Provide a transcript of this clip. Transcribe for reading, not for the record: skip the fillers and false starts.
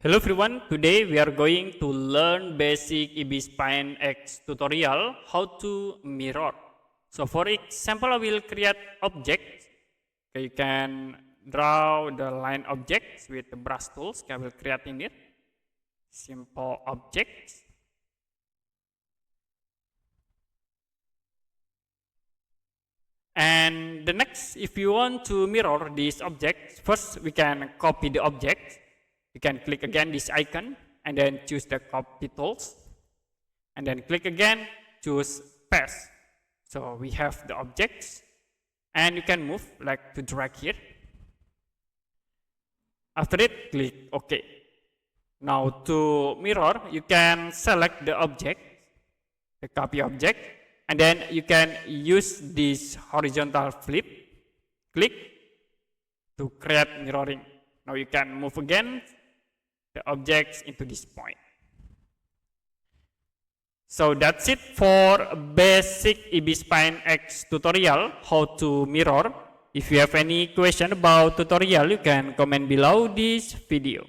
Hello everyone, today we are going to learn basic Ibis X tutorial how to mirror. So for example, I will create objects. Okay, you can draw the line objects with the brush tools. Okay, I will create in it. Simple objects. And the next, if you want to mirror these objects, first we can copy the object. You can click again this icon and then choose the copy tools and then click again, choose paste. So we have the objects and you can move like to drag here. After it, click OK. Now to mirror, you can select the object, the copy object, and then you can use this horizontal flip, click to create mirroring. Now you can move again the objects into this point. So that's it for basic Ibis X tutorial, how to mirror. If you have any question about tutorial, you can comment below this video.